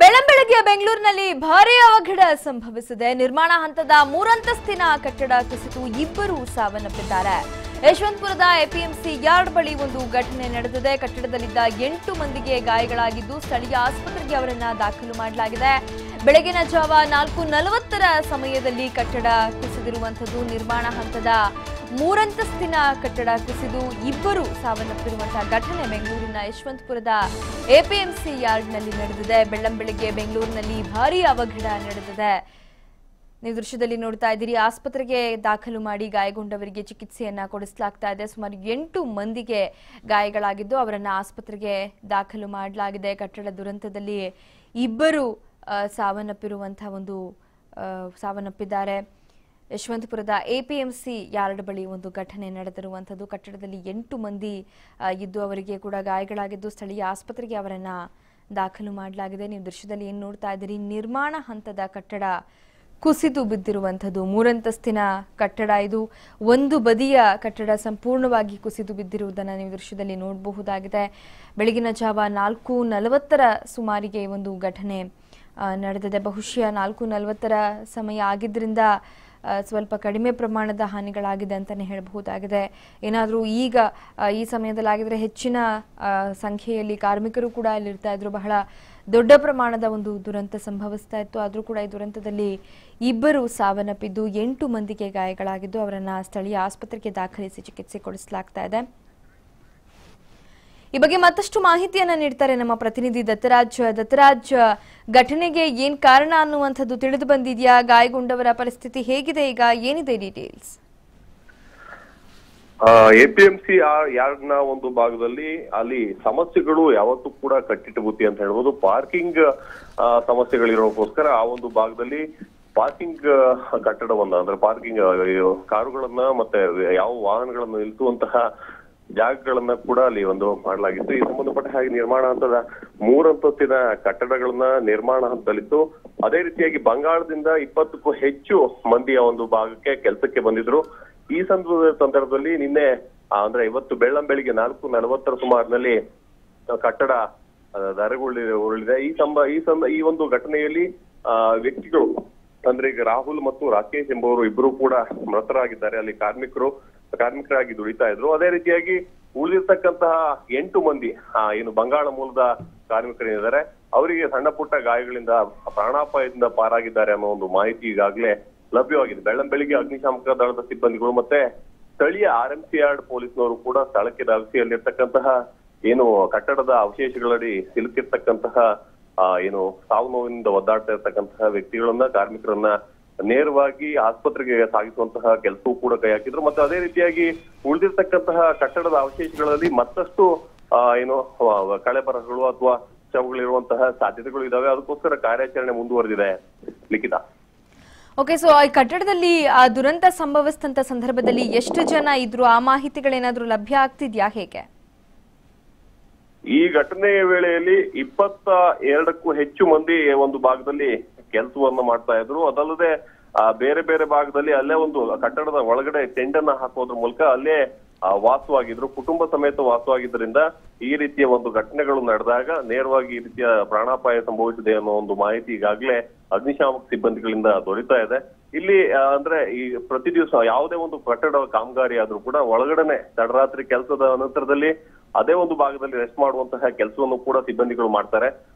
ಬೆಳಂಬೆಳಗ್ಗೆ ಬೆಂಗಳೂರಿನಲ್ಲಿ ಭಾರೀ ಅವಘಡ ಸಂಭವಿಸಿದೆ. ನಿರ್ಮಾಣ ಹಂತದ 3 ಅಂತಸ್ತಿನ ಕಟ್ಟಡ ಕುಸಿದು ಇಬ್ಬರು ಸಾವನ್ನಪ್ಪಿದ್ದಾರೆ. ಯಶವಂತಪುರದ ಎಪಿಎಂಸಿ ಯಾರ್ಡ್ ಬಳಿ ಒಂದು ಘಟನೆ ನಡೆದಿದೆ. ಕಟ್ಟಡದಲ್ಲಿದ್ದ 8 ಮಂದಿಗೆ ಗಾಯಗಳಾಗಿದ್ದು ಸ್ಥಳೀಯ ಆಸ್ಪತ್ರೆಗೆ ಅವರನ್ನು ದಾಖಲು ಮಾಡಲಾಗಿದೆ. ಬೆಳಗಿನ ಜಾವ 4:40ರ ಸಮಯದಲ್ಲಿ ಕಟ್ಟಡ ಕುಸಿದಿರುವಂತದ್ದು. ನಿರ್ಮಾಣ ಹಂತದ 3 ಅಂತಸ್ತಿನ ಕಟ್ಟಡ ಕುಸಿದು ಇಬ್ಬರು ಸಾವನ್ನಪ್ಪಿರುವಂತಹ ಘಟನೆ ಬೆಂಗಳೂರಿನ ಯಶವಂತಪುರದ ಎಪಿಎಂಸಿ ಯಾರ್ಡ್ನಲ್ಲಿ ನಡೆದಿದೆ. ಬೆಳ್ಳಂಬೆಳಗ್ಗೆ ಬೆಂಗಳೂರಿನಲ್ಲಿ ಭಾರೀ ಅವಘಡ ನಡೆದಿದೆ. ನೀವು ದೃಶ್ಯದಲ್ಲಿ ನೋಡ್ತಾ ಇದ್ದೀರಿ. ಆಸ್ಪತ್ರೆಗೆ ದಾಖಲು ಮಾಡಿ ಗಾಯಗೊಂಡವರಿಗೆ ಚಿಕಿತ್ಸೆಯನ್ನ ಕೊಡಿಸಲಾಗ್ತಾ ಇದೆ. ಸುಮಾರು 8 ಮಂದಿಗೆ ಗಾಯಗಳಾಗಿದ್ದು ಅವರನ್ನ ಆಸ್ಪತ್ರೆಗೆ ದಾಖಲು ಮಾಡಲಾಗಿದೆ. ಕಟ್ಟಡ ದುರಂತದಲ್ಲಿ ಇಬ್ಬರು ಸಾವನ್ನಪ್ಪಿದ್ದಾರೆ. ಯಶವಂತಪುರದ ಎಪಿಎಂಸಿ ಯಾರ್ಡ್ ಬಳಿ ಒಂದು ಘಟನೆ ನಡೆದಿರುವಂಥದ್ದು. ಕಟ್ಟಡದಲ್ಲಿ 8 ಮಂದಿ ಇದ್ದು ಅವರಿಗೆ ಕೂಡ ಗಾಯಗಳಾಗಿದ್ದು ಸ್ಥಳೀಯ ಆಸ್ಪತ್ರೆಗೆ ಅವರನ್ನ ದಾಖಲು ಮಾಡಲಾಗಿದೆ. ನೀವು ದೃಶ್ಯದಲ್ಲಿ ಏನು ನೋಡ್ತಾ ಇದ್ದೀರಿ, ನಿರ್ಮಾಣ ಹಂತದ ಕಟ್ಟಡ ಕುಸಿದು ಬಿದ್ದಿರುವಂಥದ್ದು. 3 ಅಂತಸ್ತಿನ ಕಟ್ಟಡ ಇದು. ಒಂದು ಬದಿಯ ಕಟ್ಟಡ ಸಂಪೂರ್ಣವಾಗಿ ಕುಸಿದು ಬಿದ್ದಿರುವುದನ್ನು ನೀವು ದೃಶ್ಯದಲ್ಲಿ ನೋಡಬಹುದಾಗಿದೆ. ಬೆಳಗಿನ ಜಾವ 4:40ರ ಸುಮಾರಿಗೆ ಒಂದು ಘಟನೆ ನಡೆದಿದೆ. ಬಹುಶಃ 4:40ರ ಸಮಯ ಆಗಿದ್ದರಿಂದ ಸ್ವಲ್ಪ ಕಡಿಮೆ ಪ್ರಮಾಣದ ಹಾನಿಗಳಾಗಿದೆ ಅಂತಲೇ ಹೇಳಬಹುದಾಗಿದೆ. ಏನಾದರೂ ಈಗ ಈ ಸಮಯದಲ್ಲಿ ಆಗಿದ್ರೆ ಹೆಚ್ಚಿನ ಸಂಖ್ಯೆಯಲ್ಲಿ ಕಾರ್ಮಿಕರು ಕೂಡ ಅಲ್ಲಿರ್ತಾ ಇದ್ರು. ಬಹಳ ದೊಡ್ಡ ಪ್ರಮಾಣದ ಒಂದು ದುರಂತ ಸಂಭವಿಸ್ತಾ ಇತ್ತು. ಆದರೂ ಕೂಡ ಈ ದುರಂತದಲ್ಲಿ ಇಬ್ಬರು ಸಾವನ್ನಪ್ಪಿದ್ದು 8 ಮಂದಿಗೆ ಗಾಯಗಳಾಗಿದ್ದು ಅವರನ್ನ ಸ್ಥಳೀಯ ಆಸ್ಪತ್ರೆಗೆ ದಾಖಲಿಸಿ ಚಿಕಿತ್ಸೆ ಕೊಡಿಸಲಾಗ್ತಾ ಇದೆ. ಈ ಬಗ್ಗೆ ಮತ್ತಷ್ಟು ಮಾಹಿತಿಯನ್ನ ನೀಡ್ತಾರೆ ನಮ್ಮ ಪ್ರತಿನಿಧಿ ದತ್ತರಾಜ್. ಘಟನೆಗೆ ಏನ್ ಕಾರಣ ಅನ್ನುವಂಥದ್ದು ತಿಳಿದು ಬಂದಿದೆಯಾ? ಗಾಯಗೊಂಡವರ ಪರಿಸ್ಥಿತಿ ಹೇಗಿದೆ ಈಗ? ಏನಿದೆ ಡೀಟೇಲ್ಸ್? ಎಪಿಎಂಸಿ ಯಾರ್ಡ್ನ ಒಂದು ಭಾಗದಲ್ಲಿ ಅಲ್ಲಿ ಸಮಸ್ಯೆಗಳು ಯಾವತ್ತೂ ಕೂಡ ಕಟ್ಟಿಟ್ಟು ಬುತ್ತಿ ಅಂತ ಹೇಳ್ಬೋದು. ಪಾರ್ಕಿಂಗ್ ಸಮಸ್ಯೆಗಳಿರೋಕ್ಕೋಸ್ಕರ ಆ ಒಂದು ಭಾಗದಲ್ಲಿ ಪಾರ್ಕಿಂಗ್ ಕಟ್ಟಡವನ್ನ ಅಂದ್ರೆ ಪಾರ್ಕಿಂಗ್ ಕಾರುಗಳನ್ನ ಮತ್ತೆ ಯಾವ ವಾಹನಗಳನ್ನು ನಿಲ್ಲಿಸುವಂತಹ ಜಾಗಗಳನ್ನ ಕೂಡ ಅಲ್ಲಿ ಒಂದು ಮಾಡಲಾಗಿತ್ತು. ಈ ಸಂಬಂಧಪಟ್ಟ ಹಾಗೆ ನಿರ್ಮಾಣ ಹಂತದ 3 ಅಂತಸ್ತಿನ ಕಟ್ಟಡಗಳನ್ನ ನಿರ್ಮಾಣ ಹಂತದಲ್ಲಿತ್ತು. ಅದೇ ರೀತಿಯಾಗಿ ಬಂಗಾಳದಿಂದ 20ಕ್ಕೂ ಹೆಚ್ಚು ಮಂದಿಯ ಒಂದು ಭಾಗಕ್ಕೆ ಕೆಲಸಕ್ಕೆ ಬಂದಿದ್ರು. ಈ ಸಂದರ್ಭದಲ್ಲಿ ನಿನ್ನೆ ಅಂದ್ರೆ ಇವತ್ತು ಬೆಳ್ಳಂಬೆಳಿಗ್ಗೆ 4:40ರ ಸುಮಾರಿನಲ್ಲಿ ಕಟ್ಟಡ ಧರೆಗುರುಳಿದೆ. ಈ ಒಂದು ಘಟನೆಯಲ್ಲಿ ವ್ಯಕ್ತಿಗಳು ಅಂದ್ರೆ ಈಗ ರಾಹುಲ್ ಮತ್ತು ರಾಕೇಶ್ ಎಂಬುವರು ಇಬ್ಬರು ಕೂಡ ಮೃತರಾಗಿದ್ದಾರೆ. ಅಲ್ಲಿ ಕಾರ್ಮಿಕರಾಗಿ ದುಡಿತಾ ಇದ್ರು. ಅದೇ ರೀತಿಯಾಗಿ ಉಳಿದಿರ್ತಕ್ಕಂತಹ 8 ಮಂದಿ ಏನು ಬಂಗಾಳ ಮೂಲದ ಕಾರ್ಮಿಕರಿದ್ದಾರೆ ಅವರಿಗೆ ಸಣ್ಣ ಪುಟ್ಟ ಗಾಯಗಳಿಂದ ಪ್ರಾಣಾಪಾಯದಿಂದ ಪಾರಾಗಿದ್ದಾರೆ ಅನ್ನೋ ಒಂದು ಮಾಹಿತಿ ಈಗಾಗಲೇ ಲಭ್ಯವಾಗಿದೆ. ಬೆಳ್ಳಂಬೆಳಿಗ್ಗೆ ಅಗ್ನಿಶಾಮಕ ದಳದ ಸಿಬ್ಬಂದಿಗಳು ಮತ್ತೆ ಸ್ಥಳೀಯ ಆರ್ಎಂಸಿ ಯಾರ್ಡ್ ಪೊಲೀಸ್ನವರು ಕೂಡ ಸ್ಥಳಕ್ಕೆ ಧಾವಿಸಿ ಅಲ್ಲಿರ್ತಕ್ಕಂತಹ ಏನು ಕಟ್ಟಡದ ಅವಶೇಷಗಳಡಿ ಸಿಲುಕಿರ್ತಕ್ಕಂತಹ ಏನು ಸಾವು ನೋವಿನಿಂದ ಒದ್ದಾಡ್ತಾ ಇರ್ತಕ್ಕಂತಹ ವ್ಯಕ್ತಿಗಳನ್ನ ಕಾರ್ಮಿಕರನ್ನ ನೇರವಾಗಿ ಆಸ್ಪತ್ರೆಗೆ ಸಾಗಿಸುವಂತಹ ಕೆಲಸವೂ ಕೂಡ ಕೈ ಹಾಕಿದ್ರು. ಮತ್ತೆ ಅದೇ ರೀತಿಯಾಗಿ ಉಳಿದಿರ್ತಕ್ಕಂತಹ ಕಟ್ಟಡದ ಅವಶೇಷಗಳಲ್ಲಿ ಮತ್ತಷ್ಟು ಏನು ಕಳೆಬರಗಳು ಅಥವಾ ಶವಗಳಿರುವಂತಹ ಸಾಧ್ಯತೆಗಳು ಇದಾವೆ. ಅದಕ್ಕೋಸ್ಕರ ಕಾರ್ಯಾಚರಣೆ ಮುಂದುವರೆದಿದೆ. ಲಿಖಿತ. ಓಕೆ, ಸೊ ಈ ಕಟ್ಟಡದಲ್ಲಿ ಆ ದುರಂತ ಸಂಭವಿಸಿದಂತ ಸಂದರ್ಭದಲ್ಲಿ ಎಷ್ಟು ಜನ ಇದ್ರು? ಆ ಮಾಹಿತಿಗಳೇನಾದ್ರೂ ಲಭ್ಯ ಆಗ್ತಿದ್ಯಾ? ಹೇಗೆ ಈ ಘಟನೆಯ ವೇಳೆಯಲ್ಲಿ 22ಕ್ಕೂ ಹೆಚ್ಚು ಮಂದಿ ಒಂದು ಭಾಗದಲ್ಲಿ ಕೆಲಸವನ್ನ ಮಾಡ್ತಾ ಇದ್ರು. ಅದಲ್ಲದೆ ಬೇರೆ ಬೇರೆ ಭಾಗದಲ್ಲಿ ಅಲ್ಲೇ ಒಂದು ಕಟ್ಟಡದ ಒಳಗಡೆ ಟೆಂಟ್ ಅನ್ನ ಹಾಕೋದ್ರ ಮೂಲಕ ಅಲ್ಲೇ ವಾಸವಾಗಿದ್ರು. ಕುಟುಂಬ ಸಮೇತ ವಾಸವಾಗಿದ್ದರಿಂದ ಈ ರೀತಿಯ ಒಂದು ಘಟನೆಗಳು ನಡೆದಾಗ ನೇರವಾಗಿ ಈ ರೀತಿಯ ಪ್ರಾಣಾಪಾಯ ಸಂಭವಿಸಿದೆ ಅನ್ನೋ ಒಂದು ಮಾಹಿತಿ ಈಗಾಗಲೇ ಅಗ್ನಿಶಾಮಕ ಸಿಬ್ಬಂದಿಗಳಿಂದ ದೊರೀತಾ ಇದೆ. ಇಲ್ಲಿ ಅಂದ್ರೆ ಈ ಪ್ರತಿ ದಿವಸ ಯಾವುದೇ ಒಂದು ಕಟ್ಟಡ ಕಾಮಗಾರಿ ಆದ್ರೂ ಕೂಡ ಒಳಗಡೆನೆ ತಡರಾತ್ರಿ ಕೆಲಸದ ನಂತರದಲ್ಲಿ ಅದೇ ಒಂದು ಭಾಗದಲ್ಲಿ ರೆಸ್ಟ್ ಮಾಡುವಂತಹ ಕೆಲಸವನ್ನು ಕೂಡ ಸಿಬ್ಬಂದಿಗಳು ಮಾಡ್ತಾರೆ.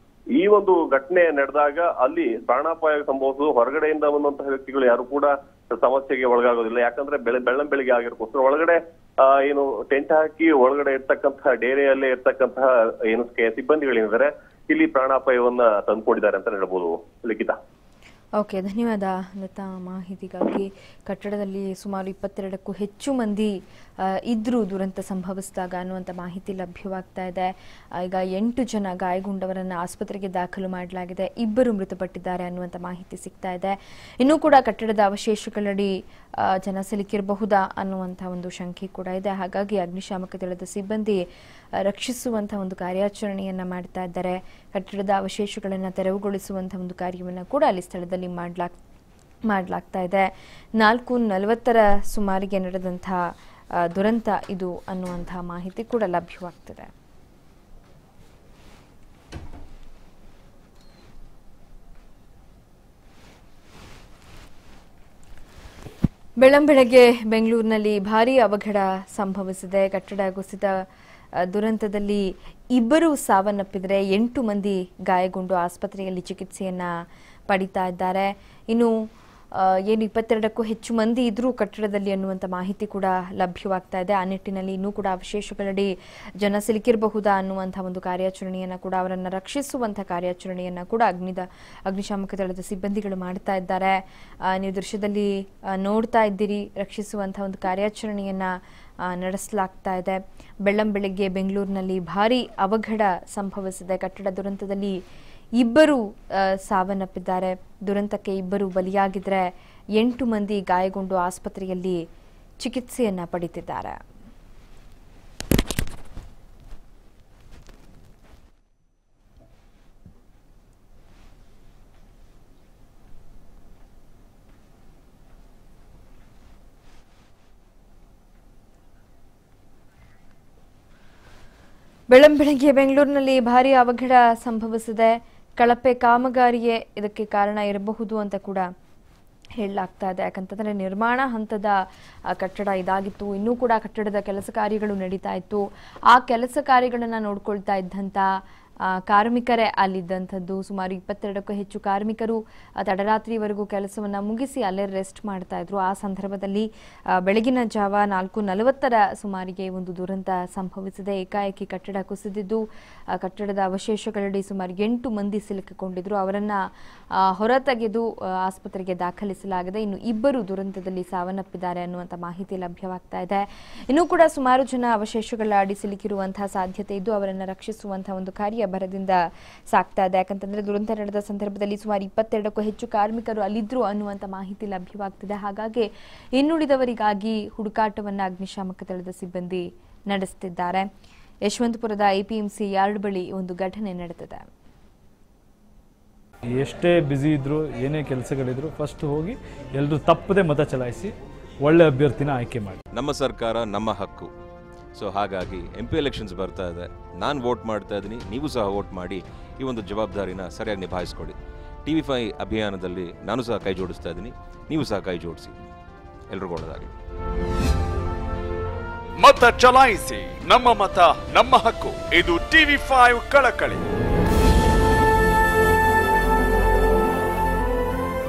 ಈ ಒಂದು ಘಟನೆ ನಡೆದಾಗ ಅಲ್ಲಿ ಪ್ರಾಣಾಪಾಯ ಸಂಭವಿಸುವುದು ಹೊರಗಡೆಯಿಂದ ಬಂದಂತಹ ವ್ಯಕ್ತಿಗಳು ಯಾರು ಕೂಡ ಸಮಸ್ಯೆಗೆ ಒಳಗಾಗೋದಿಲ್ಲ. ಯಾಕಂದ್ರೆ ಬೆಳ್ಳಂಬೆಳಿಗ್ಗೆ ಆಗಿರೋಕ್ಕೋಸ್ಕರ ಒಳಗಡೆ ಏನು ಟೆಂಟ್ ಹಾಕಿ ಒಳಗಡೆ ಇರ್ತಕ್ಕಂತಹ ಡೇರೆಯಲ್ಲೇ ಇರ್ತಕ್ಕಂತಹ ಏನು ಸಿಬ್ಬಂದಿಗಳೇನಿದ್ದಾರೆ ಇಲ್ಲಿ ಪ್ರಾಣಾಪಾಯವನ್ನ ತಂದ್ಕೊಂಡಿದ್ದಾರೆ ಅಂತ ಹೇಳ್ಬೋದು. ಲಿಖಿತ. ಓಕೆ, ಧನ್ಯವಾದ ದತ್ತ ಮಾಹಿತಿಗಾಗಿ. ಕಟ್ಟಡದಲ್ಲಿ ಸುಮಾರು 22ಕ್ಕೂ ಹೆಚ್ಚು ಮಂದಿ ಇದ್ರೂ ದುರಂತ ಸಂಭವಿಸಿದಾಗ ಅನ್ನುವಂಥ ಮಾಹಿತಿ ಲಭ್ಯವಾಗ್ತಾ ಇದೆ. ಈಗ 8 ಜನ ಗಾಯಗೊಂಡವರನ್ನು ಆಸ್ಪತ್ರೆಗೆ ದಾಖಲು ಮಾಡಲಾಗಿದೆ. ಇಬ್ಬರು ಮೃತಪಟ್ಟಿದ್ದಾರೆ ಅನ್ನುವಂಥ ಮಾಹಿತಿ ಸಿಗ್ತಾ ಇದೆ. ಇನ್ನೂ ಕೂಡ ಕಟ್ಟಡದ ಅವಶೇಷಗಳಡಿ ಜನ ಸಿಲುಕಿರಬಹುದಾ ಅನ್ನುವಂಥ ಒಂದು ಶಂಕೆ ಕೂಡ ಇದೆ. ಹಾಗಾಗಿ ಅಗ್ನಿಶಾಮಕ ದಳದ ಸಿಬ್ಬಂದಿ ರಕ್ಷಿಸುವಂಥ ಒಂದು ಕಾರ್ಯಾಚರಣೆಯನ್ನು ಮಾಡ್ತಾ ಇದ್ದಾರೆ. ಕಟ್ಟಡದ ಅವಶೇಷಗಳನ್ನು ತೆರವುಗೊಳಿಸುವಂಥ ಒಂದು ಕಾರ್ಯವನ್ನು ಕೂಡ ಅಲ್ಲಿ ಸ್ಥಳದಲ್ಲಿ ಮಾಡಲಾಗ್ತಾ ಇದೆ. 4:40ರ ಸುಮಾರಿಗೆ ನಡೆದಂಥ ದುರಂತ ಇದು ಅನ್ನುವಂತಹ ಮಾಹಿತಿ ಕೂಡ ಲಭ್ಯವಾಗ್ತಿದೆ. ಬೆಳ್ಳಂಬೆಳಗ್ಗೆ ಬೆಂಗಳೂರಿನಲ್ಲಿ ಭಾರೀ ಅವಘಡ ಸಂಭವಿಸಿದೆ. ಕಟ್ಟಡ ಕುಸಿತ ದುರಂತದಲ್ಲಿ ಇಬ್ಬರು ಸಾವನ್ನಪ್ಪಿದರೆ 8 ಮಂದಿ ಗಾಯಗೊಂಡು ಆಸ್ಪತ್ರೆಯಲ್ಲಿ ಚಿಕಿತ್ಸೆಯನ್ನ ಪಡಿತಾ ಇದ್ದಾರೆ. ಇನ್ನು ಏನು 22ಕ್ಕೂ ಹೆಚ್ಚು ಮಂದಿ ಇದ್ರೂ ಕಟ್ಟಡದಲ್ಲಿ ಅನ್ನುವಂಥ ಮಾಹಿತಿ ಕೂಡ ಲಭ್ಯವಾಗ್ತಾ ಇದೆ. ಆ ನಿಟ್ಟಿನಲ್ಲಿ ಇನ್ನೂ ಕೂಡ ಅವಶೇಷಗಳಡಿ ಜನ ಸಿಲುಕಿರಬಹುದಾ ಅನ್ನುವಂಥ ಒಂದು ಕಾರ್ಯಾಚರಣೆಯನ್ನು ಕೂಡ ಅವರನ್ನು ರಕ್ಷಿಸುವಂಥ ಕಾರ್ಯಾಚರಣೆಯನ್ನು ಕೂಡ ಅಗ್ನಿಶಾಮಕ ದಳದ ಸಿಬ್ಬಂದಿಗಳು ಮಾಡ್ತಾ ಇದ್ದಾರೆ. ನೀವು ದೃಶ್ಯದಲ್ಲಿ ನೋಡ್ತಾ ಇದ್ದೀರಿ, ರಕ್ಷಿಸುವಂಥ ಒಂದು ಕಾರ್ಯಾಚರಣೆಯನ್ನು ನಡೆಸಲಾಗ್ತಾ ಇದೆ. ಬೆಳ್ಳಂಬೆಳಗ್ಗೆ ಬೆಂಗಳೂರಿನಲ್ಲಿ ಭಾರೀ ಅವಘಡ ಸಂಭವಿಸಿದೆ. ಕಟ್ಟಡ ದುರಂತದಲ್ಲಿ ಇಬ್ಬರು ಸಾವನ್ನಪ್ಪಿದ್ದಾರೆ. ದುರಂತಕ್ಕೆ ಇಬ್ಬರು ಬಲಿಯಾಗಿದ್ರೆ 8 ಮಂದಿ ಗಾಯಗೊಂಡು ಆಸ್ಪತ್ರೆಯಲ್ಲಿ ಚಿಕಿತ್ಸೆಯನ್ನ ಪಡೆದಿದ್ದಾರೆ. ಬೆಳ್ಳಂಬೆಳಗ್ಗೆ ಬೆಂಗಳೂರಿನಲ್ಲಿ ಭಾರೀ ಅವಘಡ ಸಂಭವಿಸಿದೆ. ಕಳಪೆ ಕಾಮಗಾರಿಯೇ ಇದಕ್ಕೆ ಕಾರಣ ಇರಬಹುದು ಅಂತ ಕೂಡ ಹೇಳಲಾಗ್ತಾ ಇದೆ. ಯಾಕಂತಂದ್ರೆ ನಿರ್ಮಾಣ ಹಂತದ ಕಟ್ಟಡ ಇದಾಗಿತ್ತು. ಇನ್ನೂ ಕೂಡ ಕಟ್ಟಡದ ಕೆಲಸ ಕಾರ್ಯಗಳು ನಡೀತಾ ಇತ್ತು. ಆ ಕೆಲಸ ಕಾರ್ಯಗಳನ್ನ ನೋಡ್ಕೊಳ್ತಾ ಇದ್ದಂತ ಕಾರ್ಮಿಕರೇ ಅಲ್ಲಿದ್ದಂಥದ್ದು. ಸುಮಾರು 22ಕ್ಕೂ ಹೆಚ್ಚು ಕಾರ್ಮಿಕರು ತಡರಾತ್ರಿವರೆಗೂ ಕೆಲಸವನ್ನ ಮುಗಿಸಿ ಅಲ್ಲೇ ರೆಸ್ಟ್ ಮಾಡ್ತಾ ಇದ್ರು. ಆ ಸಂದರ್ಭದಲ್ಲಿ ಬೆಳಗಿನ ಜಾವ 4:40 ಸುಮಾರಿಗೆ ಒಂದು ದುರಂತ ಸಂಭವಿಸಿದೆ. ಏಕಾಏಕಿ ಕಟ್ಟಡ ಕುಸಿದಿದ್ದು ಕಟ್ಟಡದ ಅವಶೇಷಗಳಡಿ ಸುಮಾರು 8 ಮಂದಿ ಸಿಲುಕಿಕೊಂಡಿದ್ರು. ಅವರನ್ನ ಹೊರತೆಗೆದು ಆಸ್ಪತ್ರೆಗೆ ದಾಖಲಿಸಲಾಗಿದೆ. ಇನ್ನು ಇಬ್ಬರು ದುರಂತದಲ್ಲಿ ಸಾವನ್ನಪ್ಪಿದ್ದಾರೆ ಅನ್ನುವಂಥ ಮಾಹಿತಿ ಲಭ್ಯವಾಗ್ತಾ ಇದೆ. ಇನ್ನೂ ಕೂಡ ಸುಮಾರು ಜನ ಅವಶೇಷಗಳ ಅಡಿ ಸಿಲುಕಿರುವಂತಹ ಸಾಧ್ಯತೆ ಇದ್ದು ಅವರನ್ನು ರಕ್ಷಿಸುವಂತಹ ಒಂದು ಕಾರ್ಯ ಭರದಿಂದ ಸಾಗ್ತಾ ಇದೆ. ಯಾಕಂತಂದ್ರೆ ದುರಂತ ನಡೆದ ಸಂದರ್ಭದಲ್ಲಿ ಸುಮಾರು 22ಕ್ಕೂ ಹೆಚ್ಚು ಕಾರ್ಮಿಕರು ಅಲ್ಲಿದ್ರು ಅನ್ನುವಂಥ ಮಾಹಿತಿ ಲಭ್ಯವಾಗ್ತಿದೆ. ಹಾಗಾಗಿ ಇನ್ನುಳಿದವರಿಗಾಗಿ ಹುಡುಕಾಟವನ್ನ ಅಗ್ನಿಶಾಮಕ ದಳದ ಸಿಬ್ಬಂದಿ ನಡೆಸುತ್ತಿದ್ದಾರೆ. ಯಶವಂತಪುರದ APMC ಯಾರ್ಡ್ ಬಳಿ ಒಂದು ಘಟನೆ ನಡೆದಿದೆ. ಎಷ್ಟೇ ಬ್ಯುಸಿ ಇದ್ರು, ಏನೇ ಕೆಲಸಗಳಿದ್ರು, ಫಸ್ಟ್ ಹೋಗಿ ಎಲ್ಲರೂ ತಪ್ಪದೆ ಮತ ಚಲಾಯಿಸಿ ಒಳ್ಳೆ ಅಭ್ಯರ್ಥಿನ ಆಯ್ಕೆ ಮಾಡಿ. ನಮ್ಮ ಸರ್ಕಾರ ನಮ್ಮ ಹಕ್ಕು. ಸೊ ಹಾಗಾಗಿ MP ಎಲೆಕ್ಷನ್ಸ್ ಬರ್ತಾ ಇದೆ. ನಾನು ವೋಟ್ ಮಾಡ್ತಾ ಇದ್ದೀನಿ, ನೀವು ಸಹ ವೋಟ್ ಮಾಡಿ ಈ ಒಂದು ಜವಾಬ್ದಾರಿನ ಸರಿಯಾಗಿ ನಿಭಾಯಿಸ್ಕೊಡಿ. TV5 ಅಭಿಯಾನದಲ್ಲಿ ನಾನು ಸಹ ಕೈ ಜೋಡಿಸ್ತಾ ಇದ್ದೀನಿ, ನೀವು ಸಹ ಕೈ ಜೋಡಿಸಿ. ಎಲ್ರಿಗೂ ಒಳ್ಳೆಯದಾಗಿ. ಮತ ಚಲಾಯಿಸಿ, ನಮ್ಮ ಮತ ನಮ್ಮ ಹಕ್ಕು. ಇದು TV5 ಕಳಕಳಿ.